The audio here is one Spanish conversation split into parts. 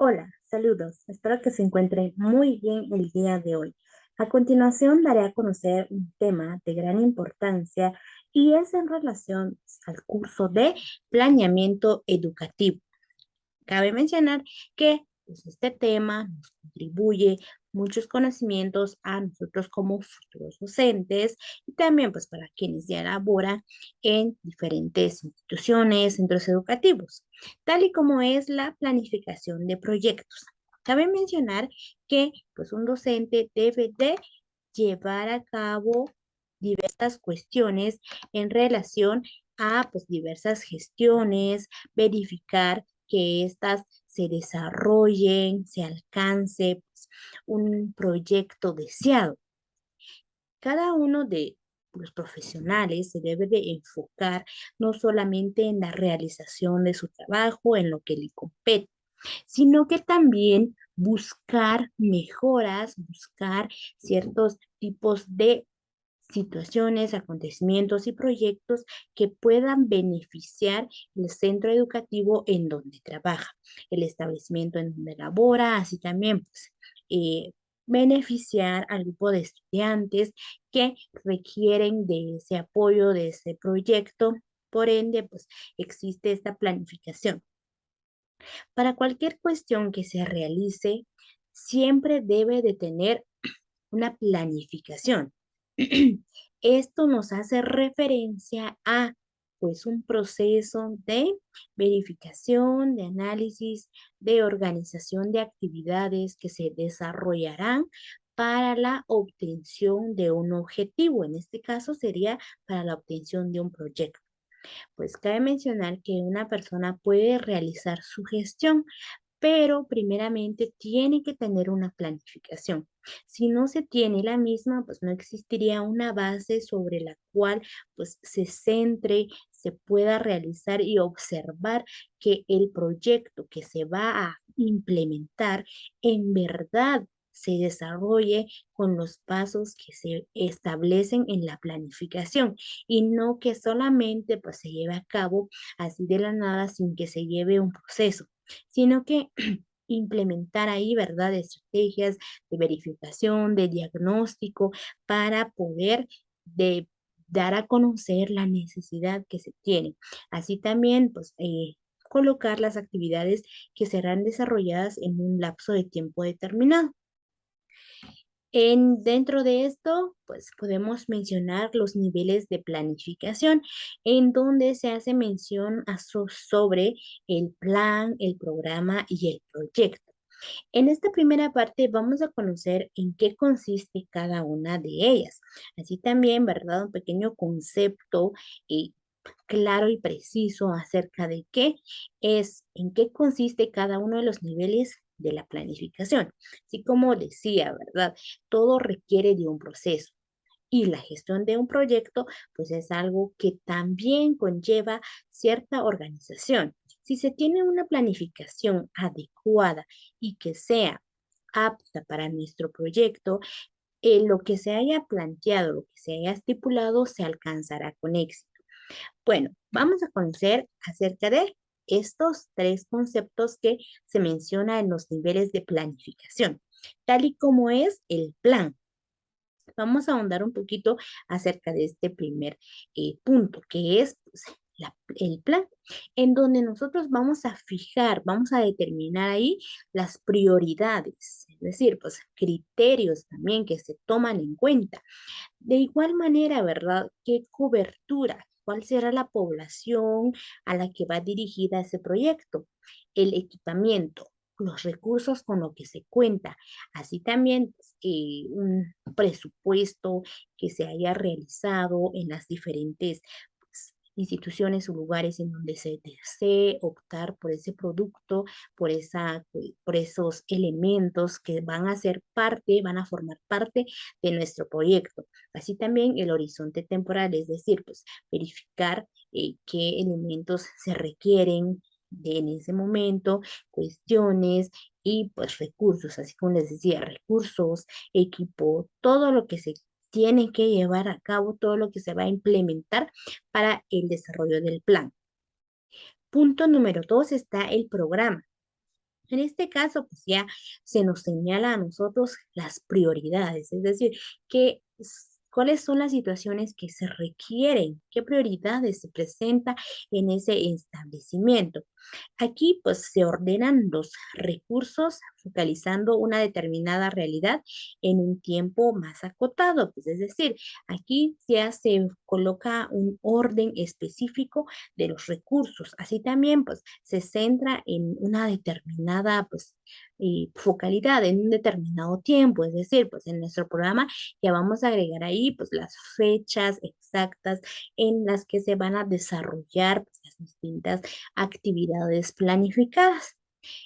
Hola, saludos. Espero que se encuentren muy bien el día de hoy. A continuación, daré a conocer un tema de gran importancia y es en relación al curso de planeamiento educativo. Cabe mencionar que pues, este tema nos contribuye muchos conocimientos a nosotros como futuros docentes y también pues para quienes ya laboran en diferentes instituciones, centros educativos, tal y como es la planificación de proyectos. Cabe mencionar que pues un docente debe de llevar a cabo diversas cuestiones en relación a pues diversas gestiones, verificar que éstas se desarrollen, se alcance pues, un proyecto deseado. Cada uno de los profesionales se debe de enfocar no solamente en la realización de su trabajo, en lo que le compete, sino que también buscar mejoras, buscar ciertos tipos de situaciones, acontecimientos y proyectos que puedan beneficiar el centro educativo en donde trabaja, el establecimiento en donde labora, así también pues, beneficiar al grupo de estudiantes que requieren de ese apoyo, de ese proyecto. Por ende, pues existe esta planificación. Para cualquier cuestión que se realice, siempre debe de tener una planificación. Esto nos hace referencia a pues un proceso de verificación, de análisis, de organización de actividades que se desarrollarán para la obtención de un objetivo. En este caso sería para la obtención de un proyecto. Pues cabe mencionar que una persona puede realizar su gestión, pero primeramente tiene que tener una planificación. Si no se tiene la misma, pues no existiría una base sobre la cual pues se centre, se pueda realizar y observar que el proyecto que se va a implementar en verdad se desarrolle con los pasos que se establecen en la planificación y no que solamente pues se lleve a cabo así de la nada sin que se lleve un proceso, sino que implementar ahí, ¿verdad? Estrategias de verificación, de diagnóstico para poder dar a conocer la necesidad que se tiene. Así también, pues, colocar las actividades que serán desarrolladas en un lapso de tiempo determinado. Dentro de esto, pues podemos mencionar los niveles de planificación, en donde se hace mención sobre el plan, el programa y el proyecto. En esta primera parte vamos a conocer en qué consiste cada una de ellas. Así también, ¿verdad? Un pequeño concepto eh, claro y preciso acerca de en qué consiste cada uno de los niveles de la planificación. Así como decía, ¿verdad? Todo requiere de un proceso. Y la gestión de un proyecto, pues es algo que también conlleva cierta organización. Si se tiene una planificación adecuada y que sea apta para nuestro proyecto, lo que se haya planteado, lo que se haya estipulado, se alcanzará con éxito. Bueno, vamos a conocer acerca de estos tres conceptos que se menciona en los niveles de planificación, tal y como es el plan. Vamos a ahondar un poquito acerca de este primer punto, que es pues, el plan, en donde nosotros vamos a fijar, vamos a determinar ahí las prioridades, es decir, pues criterios también que se toman en cuenta. De igual manera, ¿verdad? ¿Qué cobertura? ¿Cuál será la población a la que va dirigida ese proyecto? El equipamiento, los recursos con los que se cuenta, así también pues, un presupuesto que se haya realizado en las diferentes pues, instituciones o lugares en donde se desee optar por ese producto, por esos elementos que van a ser parte, van a formar parte de nuestro proyecto. Así también el horizonte temporal, es decir, pues verificar qué elementos se requieren en ese momento, cuestiones y pues recursos, así como les decía, recursos, equipo, todo lo que se tiene que llevar a cabo, todo lo que se va a implementar para el desarrollo del plan. Punto número 2 está el programa. En este caso, pues ya se nos señala a nosotros las prioridades, es decir, cuáles son las situaciones que se requieren, qué prioridades se presenta en ese establecimiento. Aquí pues se ordenan los recursos focalizando una determinada realidad en un tiempo más acotado, pues es decir, aquí ya se coloca un orden específico de los recursos. Así también pues se centra en una determinada pues focalidad en un determinado tiempo, es decir, pues en nuestro programa ya vamos a agregar ahí pues las fechas exactas en las que se van a desarrollar pues, las distintas actividades planificadas.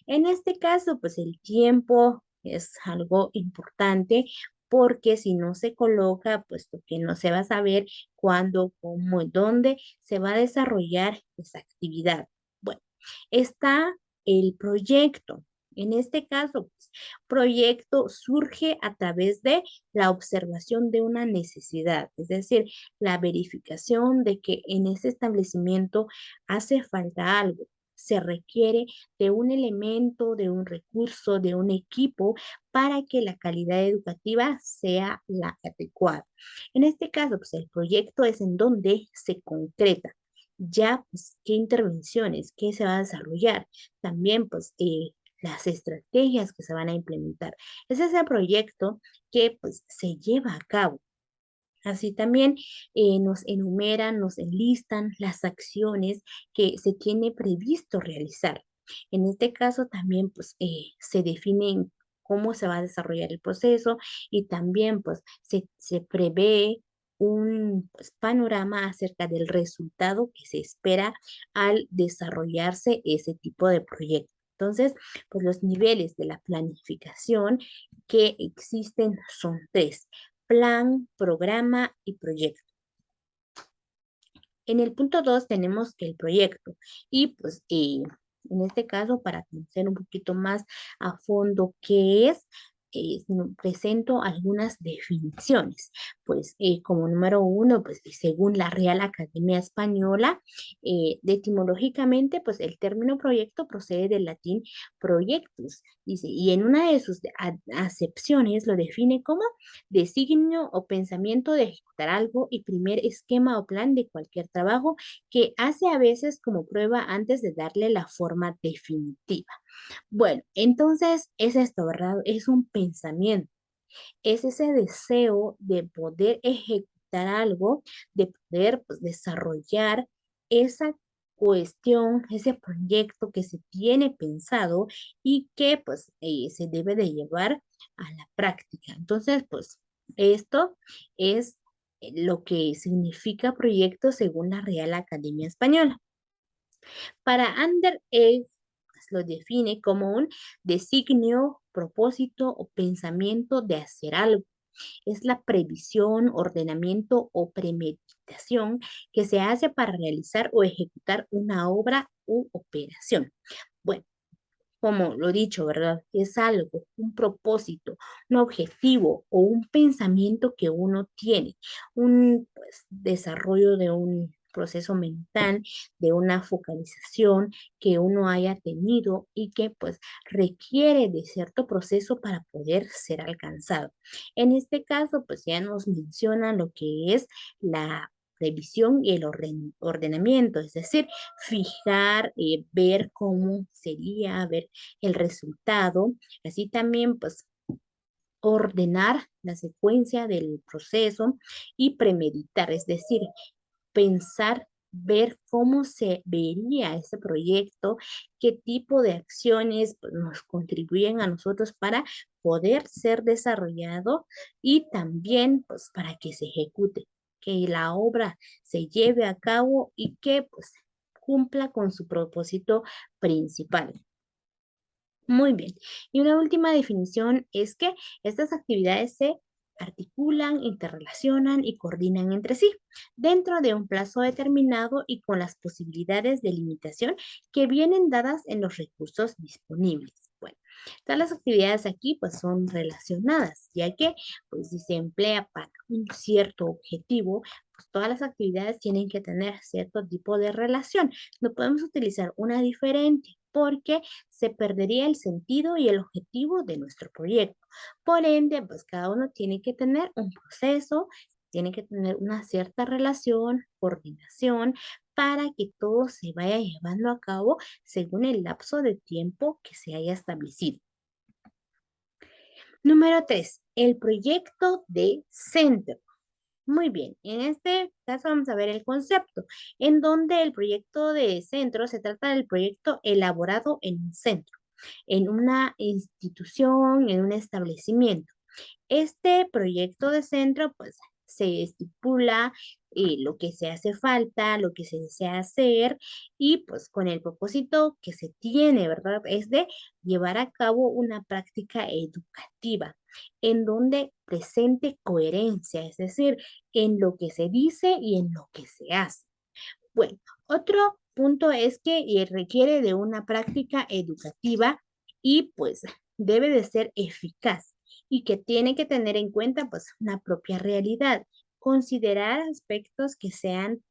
En este caso, pues el tiempo es algo importante porque si no se coloca, puesto que no se va a saber cuándo, cómo y dónde se va a desarrollar esa actividad. Bueno, está el proyecto. En este caso, pues, proyecto surge a través de la observación de una necesidad, es decir, la verificación de que en ese establecimiento hace falta algo, se requiere de un elemento, de un recurso, de un equipo para que la calidad educativa sea la adecuada. En este caso, pues el proyecto es en donde se concreta ya, pues, qué intervenciones, qué se va a desarrollar, también, pues, las estrategias que se van a implementar. Ese es el proyecto que, pues, se lleva a cabo. Así también nos enumeran, nos enlistan las acciones que se tiene previsto realizar. En este caso también pues, se define cómo se va a desarrollar el proceso y también pues, se prevé un pues, panorama acerca del resultado que se espera al desarrollarse ese tipo de proyecto. Entonces, pues los niveles de la planificación que existen son tres: plan, programa y proyecto. En el punto 2 tenemos que el proyecto y pues en este caso para conocer un poquito más a fondo qué es, presento algunas definiciones. Pues como número uno, pues según la Real Academia Española, etimológicamente, pues el término proyecto procede del latín projectus, dice, y en una de sus acepciones lo define como designio o pensamiento de ejecutar algo y primer esquema o plan de cualquier trabajo que hace a veces como prueba antes de darle la forma definitiva. Bueno, entonces es esto, ¿verdad? Es un pensamiento, es ese deseo de poder ejecutar algo, de poder pues, desarrollar esa cuestión, ese proyecto que se tiene pensado y que pues se debe de llevar a la práctica. Entonces, pues esto es lo que significa proyecto según la Real Academia Española. Para Ander pues, lo define como un designio, propósito o pensamiento de hacer algo. Es la previsión, ordenamiento o premeditación que se hace para realizar o ejecutar una obra u operación. Bueno, como lo dicho, ¿verdad? Es algo, un propósito, un objetivo o un pensamiento que uno tiene, un pues, desarrollo de un proceso mental, de una focalización que uno haya tenido y que pues requiere de cierto proceso para poder ser alcanzado. En este caso, pues ya nos menciona lo que es la previsión y el ordenamiento, es decir, fijar, ver cómo sería, ver el resultado, así también pues ordenar la secuencia del proceso y premeditar, es decir, pensar, ver cómo se vería ese proyecto, qué tipo de acciones pues, nos contribuyen a nosotros para poder ser desarrollado y también pues para que se ejecute, que la obra se lleve a cabo y que pues cumpla con su propósito principal. Muy bien. Y una última definición es que estas actividades se articulan, interrelacionan y coordinan entre sí dentro de un plazo determinado y con las posibilidades de limitación que vienen dadas en los recursos disponibles. Bueno, todas las actividades aquí pues son relacionadas, ya que pues si se emplea para un cierto objetivo, pues todas las actividades tienen que tener cierto tipo de relación. No podemos utilizar una diferente porque se perdería el sentido y el objetivo de nuestro proyecto. Por ende, pues cada uno tiene que tener un proceso, tiene que tener una cierta relación, coordinación, para que todo se vaya llevando a cabo según el lapso de tiempo que se haya establecido. Número 3, el proyecto de centro. Muy bien, en este caso vamos a ver el concepto, en donde el proyecto de centro se trata del proyecto elaborado en un centro, en una institución, en un establecimiento. Este proyecto de centro, pues, se estipula lo que se hace falta, lo que se desea hacer y pues con el propósito que se tiene, ¿verdad? Es de llevar a cabo una práctica educativa en donde presente coherencia, es decir, en lo que se dice y en lo que se hace. Bueno, otro punto es que requiere de una práctica educativa y pues debe de ser eficaz y que tiene que tener en cuenta pues una propia realidad, considerar aspectos que sean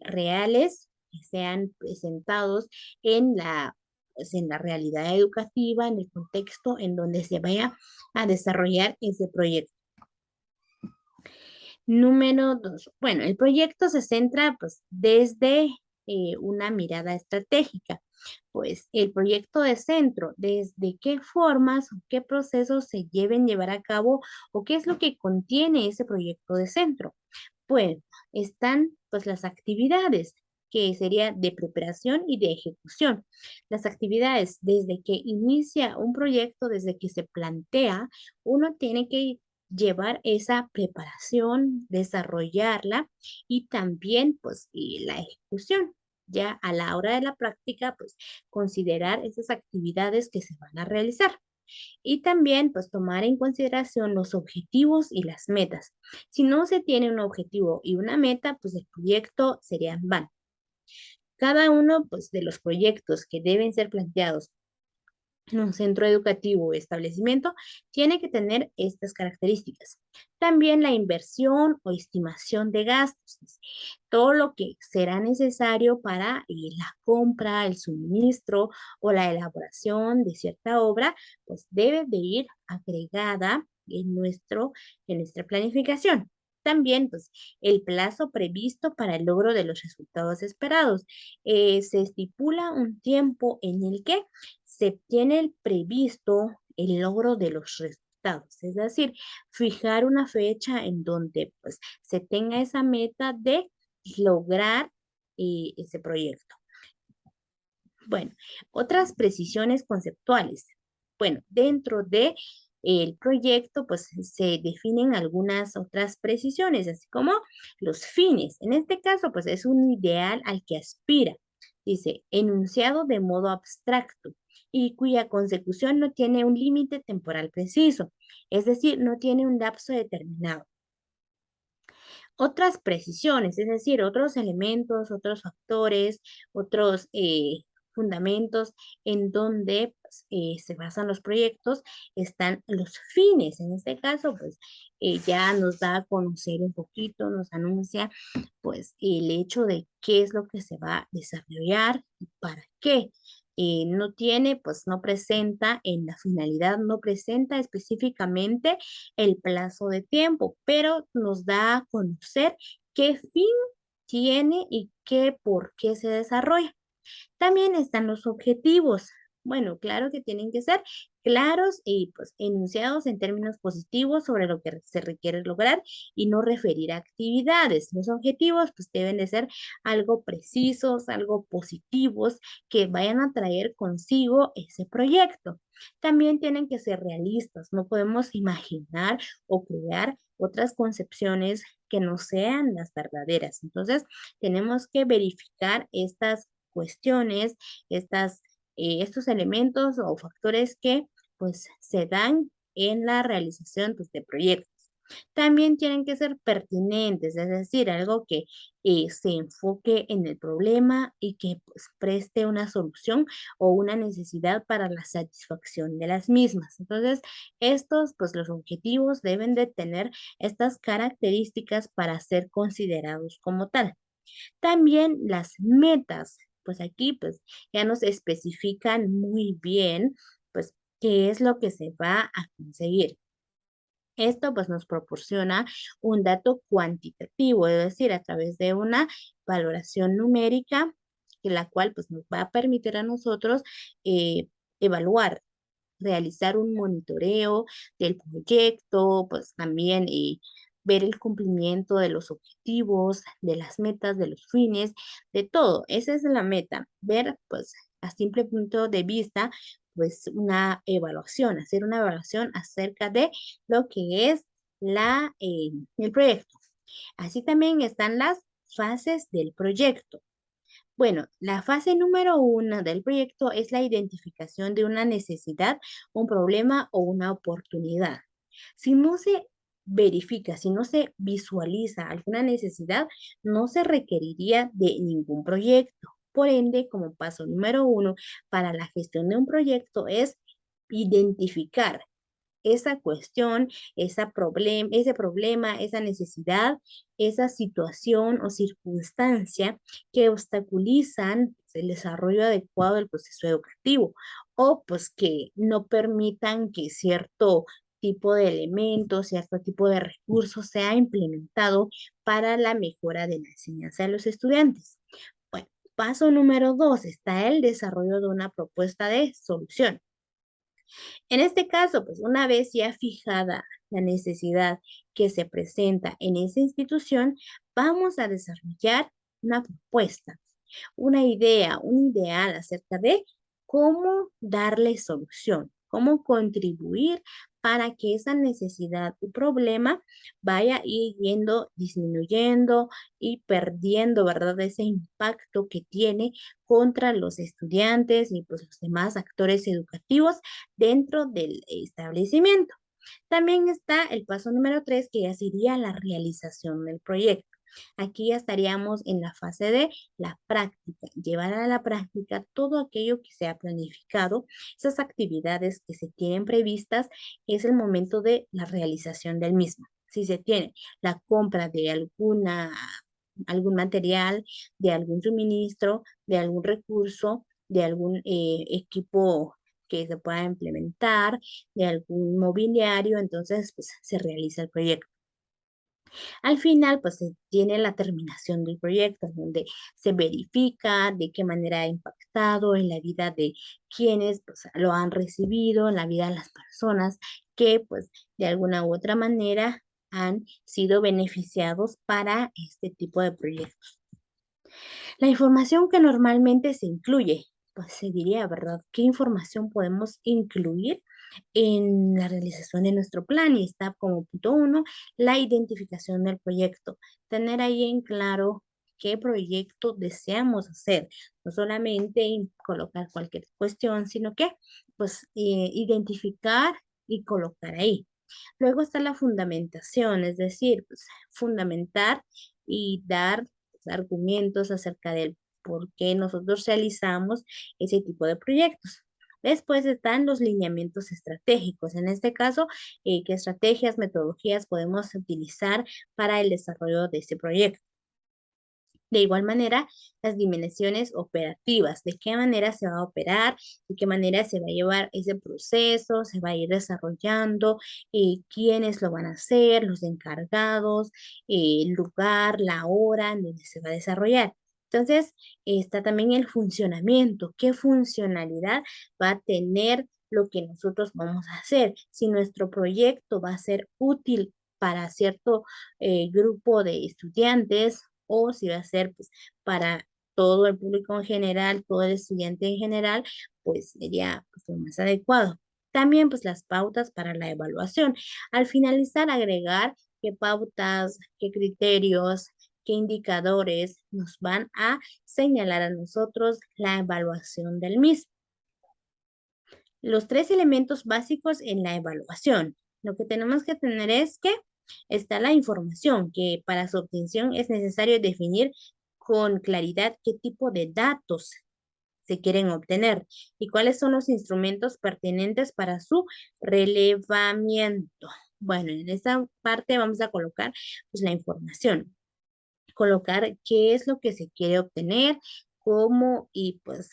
reales, que sean presentados en en la realidad educativa, en el contexto en donde se vaya a desarrollar ese proyecto. Número 2. Bueno, el proyecto se centra pues desde una mirada estratégica. Pues el proyecto de centro, desde qué formas o qué procesos se llevar a cabo o qué es lo que contiene ese proyecto de centro. Pues están pues las actividades que sería de preparación y de ejecución. Las actividades desde que inicia un proyecto, desde que se plantea, uno tiene que llevar esa preparación, desarrollarla y también pues y la ejecución. Ya a la hora de la práctica, pues considerar esas actividades que se van a realizar. Y también, pues, tomar en consideración los objetivos y las metas. Si no se tiene un objetivo y una meta, pues el proyecto sería en vano. Cada uno, pues, de los proyectos que deben ser planteados en un centro educativo o establecimiento tiene que tener estas características. También la inversión o estimación de gastos, todo lo que será necesario para la compra, el suministro o la elaboración de cierta obra, pues debe de ir agregada en nuestra planificación. También, pues, el plazo previsto para el logro de los resultados esperados. Se estipula un tiempo en el que se tiene el previsto el logro de los resultados, es decir, fijar una fecha en donde pues se tenga esa meta de lograr ese proyecto. Bueno, otras precisiones conceptuales. Bueno, dentro de el proyecto, pues se definen algunas otras precisiones, así como los fines. En este caso, pues es un ideal al que aspira. Dice, enunciado de modo abstracto y cuya consecución no tiene un límite temporal preciso, es decir, no tiene un lapso determinado. Otras precisiones, es decir, otros elementos, otros factores, otros fundamentos en donde pues, se basan los proyectos, están los fines. En este caso, pues ya nos da a conocer un poquito, nos anuncia pues el hecho de qué es lo que se va a desarrollar y para qué. No tiene, pues no presenta en la finalidad, no presenta específicamente el plazo de tiempo, pero nos da a conocer qué fin tiene y qué, por qué se desarrolla. También están los objetivos. Bueno, claro que tienen que ser claros y pues enunciados en términos positivos sobre lo que se requiere lograr y no referir a actividades. Los objetivos pues deben de ser algo precisos, algo positivos que vayan a traer consigo ese proyecto. También tienen que ser realistas. No podemos imaginar o crear otras concepciones que no sean las verdaderas. Entonces, tenemos que verificar estas cuestiones, estos elementos o factores que pues se dan en la realización pues, de proyectos. También tienen que ser pertinentes, es decir, algo que se enfoque en el problema y que pues, preste una solución o una necesidad para la satisfacción de las mismas. Entonces, estos, pues los objetivos deben de tener estas características para ser considerados como tal. También las metas. Pues aquí pues ya nos especifican muy bien pues qué es lo que se va a conseguir. Esto pues nos proporciona un dato cuantitativo, es decir, a través de una valoración numérica, que la cual pues nos va a permitir a nosotros evaluar, realizar un monitoreo del proyecto, pues también ver el cumplimiento de los objetivos, de las metas, de los fines, de todo. Esa es la meta, ver pues a simple punto de vista pues una evaluación, hacer una evaluación acerca de lo que es el proyecto. Así también están las fases del proyecto. Bueno, la fase número uno del proyecto es la identificación de una necesidad, un problema o una oportunidad. Si no se verifica, si no se visualiza alguna necesidad, no se requeriría de ningún proyecto. Por ende, como paso número uno para la gestión de un proyecto es identificar esa cuestión, ese problema, esa necesidad, esa situación o circunstancia que obstaculizan el desarrollo adecuado del proceso educativo o pues que no permitan que cierto tipo de elementos, cierto tipo de recursos sea implementado para la mejora de la enseñanza de los estudiantes. Bueno, paso número dos está el desarrollo de una propuesta de solución. En este caso, pues una vez ya fijada la necesidad que se presenta en esa institución, vamos a desarrollar una propuesta, una idea, un ideal acerca de cómo darle solución, cómo contribuir para que esa necesidad o problema vaya yendo disminuyendo y perdiendo, ¿verdad? Ese impacto que tiene contra los estudiantes y pues los demás actores educativos dentro del establecimiento. También está el paso número 3, que ya sería la realización del proyecto. Aquí ya estaríamos en la fase de la práctica, llevar a la práctica todo aquello que se ha planificado, esas actividades que se tienen previstas, es el momento de la realización del mismo. Si se tiene la compra de algún material, de algún suministro, de algún recurso, de algún equipo que se pueda implementar, de algún mobiliario, entonces pues se realiza el proyecto. Al final, pues se tiene la terminación del proyecto, donde se verifica de qué manera ha impactado en la vida de quienes pues, lo han recibido, en la vida de las personas que pues de alguna u otra manera han sido beneficiados para este tipo de proyectos. La información que normalmente se incluye, pues se diría, ¿verdad? ¿Qué información podemos incluir en la realización de nuestro plan? Y está como punto uno, la identificación del proyecto. Tener ahí en claro qué proyecto deseamos hacer. No solamente colocar cualquier cuestión, sino que, pues, identificar y colocar ahí. Luego está la fundamentación, es decir, pues, fundamentar y dar pues, argumentos acerca del por qué nosotros realizamos ese tipo de proyectos. Después están los lineamientos estratégicos. En este caso, qué estrategias, metodologías podemos utilizar para el desarrollo de este proyecto. De igual manera, las dimensiones operativas, de qué manera se va a operar, de qué manera se va a llevar ese proceso, se va a ir desarrollando, quiénes lo van a hacer, los encargados, el lugar, la hora en donde se va a desarrollar. Entonces, está también el funcionamiento, qué funcionalidad va a tener lo que nosotros vamos a hacer, si nuestro proyecto va a ser útil para cierto grupo de estudiantes o si va a ser pues, para todo el público en general, todo el estudiante en general, pues sería pues, lo más adecuado. También pues las pautas para la evaluación. Al finalizar, agregar qué pautas, qué criterios, qué indicadores nos van a señalar a nosotros la evaluación del mismo. Los tres elementos básicos en la evaluación. Lo que tenemos que tener es que está la información, que para su obtención es necesario definir con claridad qué tipo de datos se quieren obtener y cuáles son los instrumentos pertinentes para su relevamiento. Bueno, en esta parte vamos a colocar pues, la información, colocar qué es lo que se quiere obtener, cómo y pues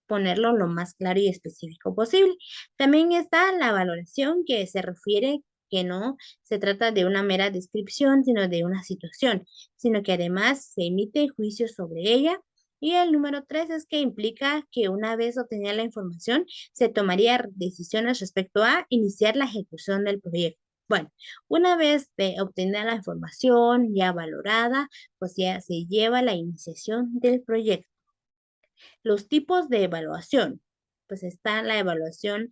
ponerlo lo más claro y específico posible. También está la valoración que se refiere que no se trata de una mera descripción, sino de una situación, sino que además se emite juicio sobre ella. Y el número 3 es que implica que una vez obtenida la información, se tomaría decisiones respecto a iniciar la ejecución del proyecto. Bueno, una vez obtenida la información ya valorada, pues ya se lleva la iniciación del proyecto. Los tipos de evaluación, pues está la evaluación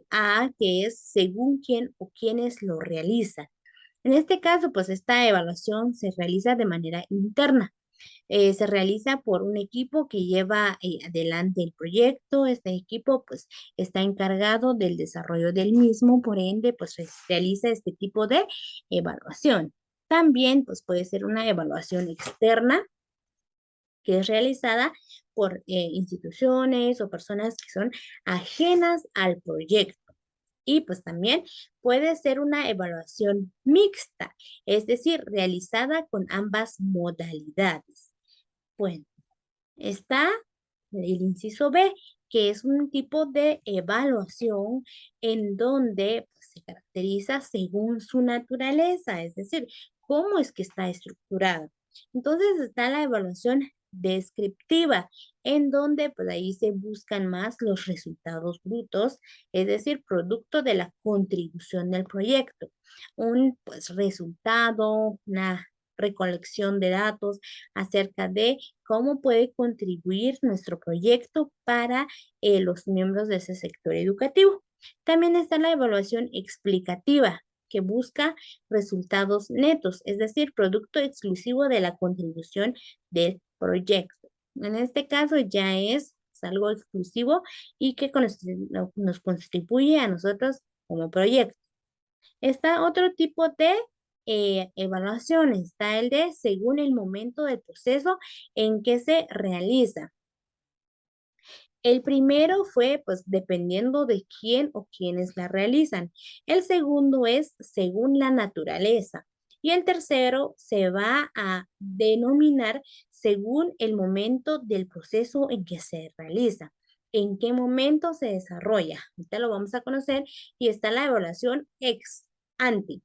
A, que es según quién o quiénes lo realizan. En este caso, pues esta evaluación se realiza de manera interna. Se realiza por un equipo que lleva adelante el proyecto. Este equipo pues está encargado del desarrollo del mismo, por ende pues realiza este tipo de evaluación. También pues puede ser una evaluación externa que es realizada por instituciones o personas que son ajenas al proyecto. Y pues también puede ser una evaluación mixta, es decir, realizada con ambas modalidades. Bueno, está el inciso B, que es un tipo de evaluación en donde pues, se caracteriza según su naturaleza, es decir, cómo es que está estructurado. Entonces está la evaluación descriptiva, en donde pues ahí se buscan más los resultados brutos, es decir, producto de la contribución del proyecto. Un pues resultado, una recolección de datos acerca de cómo puede contribuir nuestro proyecto para los miembros de ese sector educativo. También está la evaluación explicativa, que busca resultados netos, es decir, producto exclusivo de la contribución del proyecto. En este caso ya es algo exclusivo y que nos contribuye a nosotros como proyecto. Está otro tipo de evaluación, está el de según el momento del proceso en que se realiza. El primero fue, pues, dependiendo de quién o quiénes la realizan. El segundo es según la naturaleza. Y el tercero se va a denominar según el momento del proceso en que se realiza. ¿En qué momento se desarrolla? Ahorita lo vamos a conocer y está la evaluación ex ante,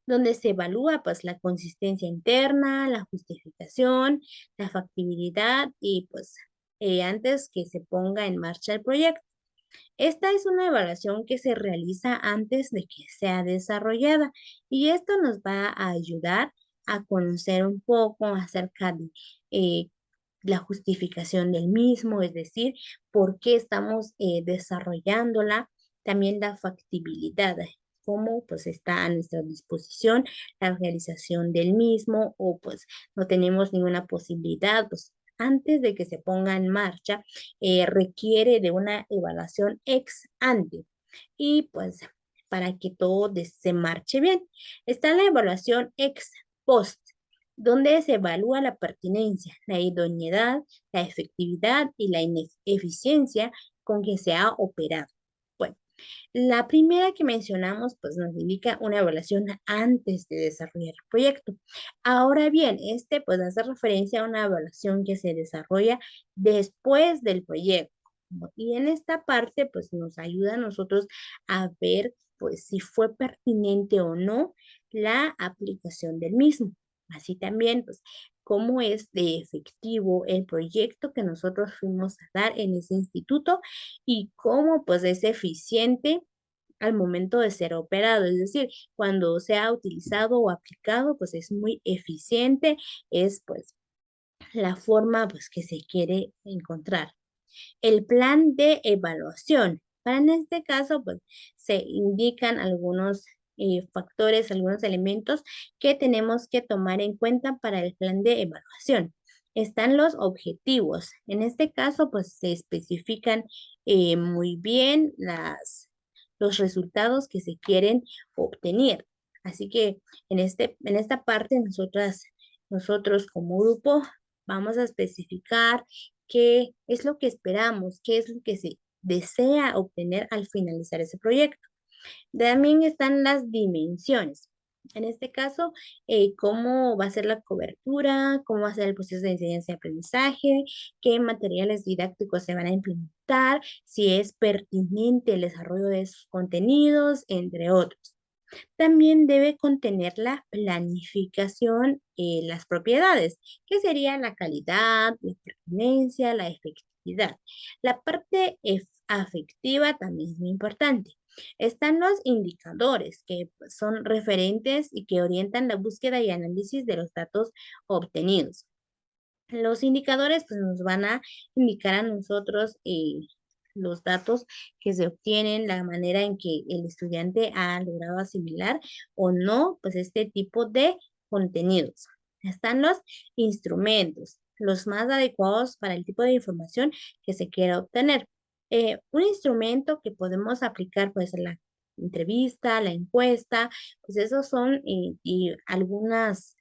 donde se evalúa pues la consistencia interna, la justificación, la factibilidad y pues antes que se ponga en marcha el proyecto. Esta es una evaluación que se realiza antes de que sea desarrollada y esto nos va a ayudar a conocer un poco acerca de eh, la justificación del mismo, es decir, por qué estamos desarrollándola, también la factibilidad, cómo pues está a nuestra disposición la realización del mismo o pues no tenemos ninguna posibilidad, pues antes de que se ponga en marcha, requiere de una evaluación ex ante y pues para que todo se marche bien. Está la evaluación ex post, donde se evalúa la pertinencia, la idoneidad, la efectividad y la eficiencia con que se ha operado. Bueno, la primera que mencionamos, pues nos indica una evaluación antes de desarrollar el proyecto. Ahora bien, este pues hace referencia a una evaluación que se desarrolla después del proyecto. Y en esta parte pues nos ayuda a nosotros a ver pues si fue pertinente o no la aplicación del mismo. Así también pues cómo es de efectivo el proyecto que nosotros fuimos a dar en ese instituto y cómo pues es eficiente al momento de ser operado, es decir, cuando se ha utilizado o aplicado, pues es muy eficiente, es pues la forma pues que se quiere encontrar. El plan de evaluación. Para en este caso, pues se indican algunos factores, algunos elementos que tenemos que tomar en cuenta para el plan de evaluación. Están los objetivos. En este caso, pues se especifican muy bien los resultados que se quieren obtener. Así que en esta parte nosotros como grupo vamos a especificar qué es lo que esperamos, qué es lo que se desea obtener al finalizar ese proyecto. También están las dimensiones. En este caso, cómo va a ser la cobertura, cómo va a ser el proceso de enseñanza y aprendizaje, qué materiales didácticos se van a implementar, si es pertinente el desarrollo de sus contenidos, entre otros. También debe contener la planificación, las propiedades, que sería la calidad, la pertinencia, la efectividad. La parte afectiva también es muy importante. Están los indicadores, que pues, son referentes y que orientan la búsqueda y análisis de los datos obtenidos. Los indicadores pues, nos van a indicar a nosotros los datos que se obtienen, la manera en que el estudiante ha logrado asimilar o no, pues este tipo de contenidos. Están los instrumentos, los más adecuados para el tipo de información que se quiera obtener. Un instrumento que podemos aplicar, pues la entrevista, la encuesta, pues esos son y algunos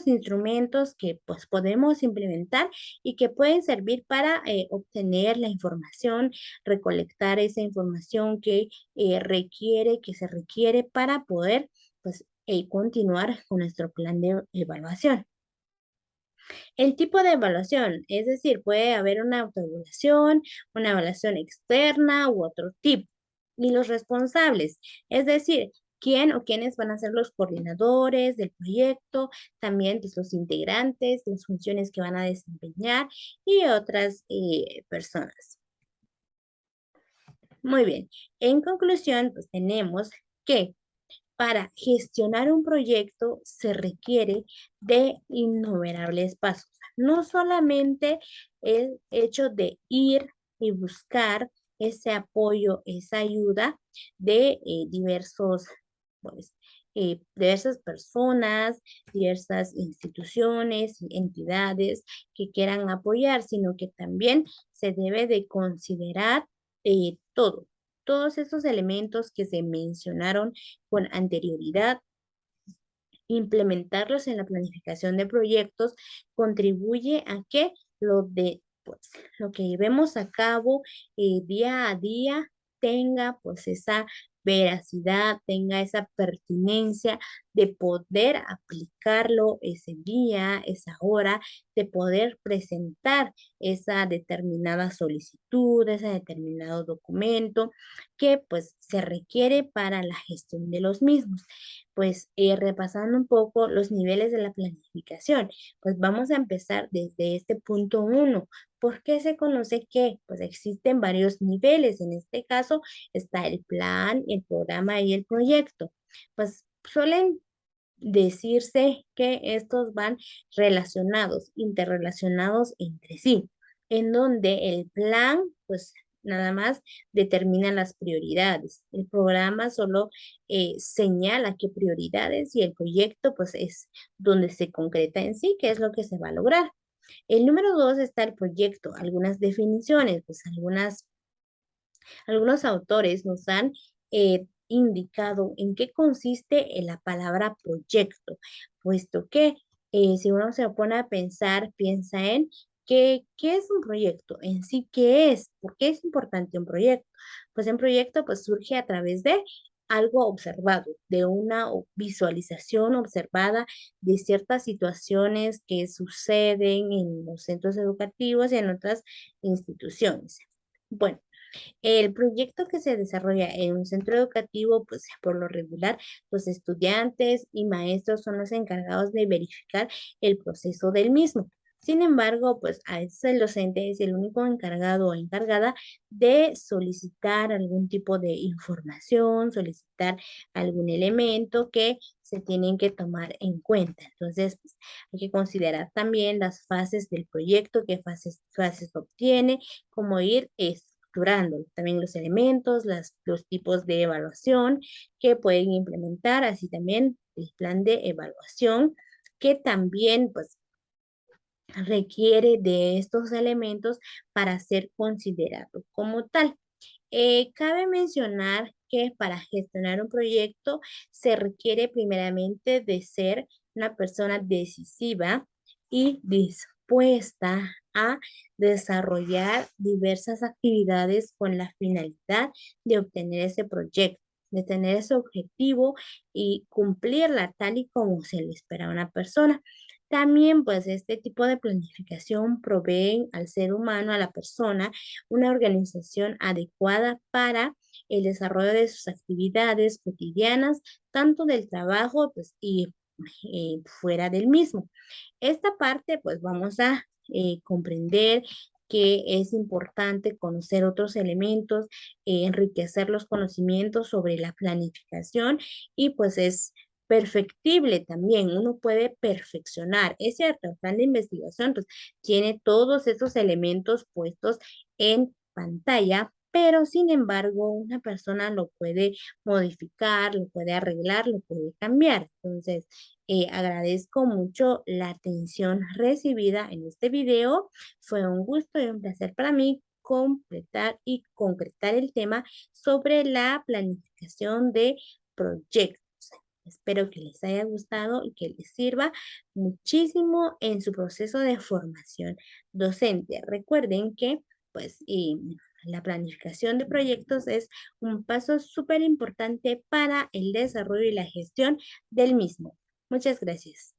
instrumentos que pues podemos implementar y que pueden servir para obtener la información, recolectar esa información que que se requiere para poder pues continuar con nuestro plan de evaluación. El tipo de evaluación, es decir, puede haber una autoevaluación, una evaluación externa u otro tipo. Y los responsables, es decir, quién o quiénes van a ser los coordinadores del proyecto, también pues, los integrantes, las funciones que van a desempeñar y otras personas. Muy bien. En conclusión, pues tenemos que para gestionar un proyecto se requiere de innumerables pasos. No solamente el hecho de ir y buscar ese apoyo, esa ayuda de pues, diversas personas, diversas instituciones, entidades que quieran apoyar, sino que también se debe de considerar todos esos elementos que se mencionaron con anterioridad, implementarlos en la planificación de proyectos contribuye a que pues, lo que llevemos a cabo día a día tenga pues esa veracidad, tenga esa pertinencia de poder aplicarlo ese día, esa hora, de poder presentar esa determinada solicitud, ese determinado documento que pues se requiere para la gestión de los mismos. Pues repasando un poco los niveles de la planificación, pues vamos a empezar desde este punto uno. ¿Por qué se conoce que? Pues existen varios niveles. En este caso está el plan, el programa y el proyecto. Pues suelen decirse que estos van relacionados, interrelacionados entre sí, en donde el plan, pues nada más determina las prioridades. El programa solo señala qué prioridades y el proyecto, pues es donde se concreta en sí, qué es lo que se va a lograr. El número dos está el proyecto, algunas definiciones, pues algunos autores nos han indicado en qué consiste la palabra proyecto, puesto que si uno se pone a pensar, piensa en qué es un proyecto, en sí qué es, por qué es importante un proyecto. Pues un proyecto pues surge a través de algo observado, de una visualización observada de ciertas situaciones que suceden en los centros educativos y en otras instituciones. Bueno, el proyecto que se desarrolla en un centro educativo, pues por lo regular, los estudiantes y maestros son los encargados de verificar el proceso del mismo. Sin embargo, pues a veces el docente es el único encargado o encargada de solicitar algún tipo de información, solicitar algún elemento que se tienen que tomar en cuenta. Entonces, pues, hay que considerar también las fases del proyecto, qué fases obtiene, cómo ir estructurando también los elementos, los tipos de evaluación que pueden implementar, así también el plan de evaluación que también pues requiere de estos elementos para ser considerado como tal. Cabe mencionar que para gestionar un proyecto se requiere primeramente de ser una persona decisiva y dispuesta a desarrollar diversas actividades con la finalidad de obtener ese proyecto. de tener ese objetivo y cumplirla tal y como se le espera a una persona. También, pues, este tipo de planificación provee al ser humano, a la persona, una organización adecuada para el desarrollo de sus actividades cotidianas, tanto del trabajo, pues, y fuera del mismo. Esta parte, pues vamos a comprender que es importante conocer otros elementos, enriquecer los conocimientos sobre la planificación y pues es perfectible también, uno puede perfeccionar. Es cierto, el plan de investigación pues, tiene todos esos elementos puestos en pantalla, pero sin embargo una persona lo puede modificar, lo puede arreglar, lo puede cambiar. Entonces, agradezco mucho la atención recibida en este video. Fue un gusto y un placer para mí completar y concretar el tema sobre la planificación de proyectos. Espero que les haya gustado y que les sirva muchísimo en su proceso de formación docente. Recuerden que, pues, la planificación de proyectos es un paso súper importante para el desarrollo y la gestión del mismo. Muchas gracias.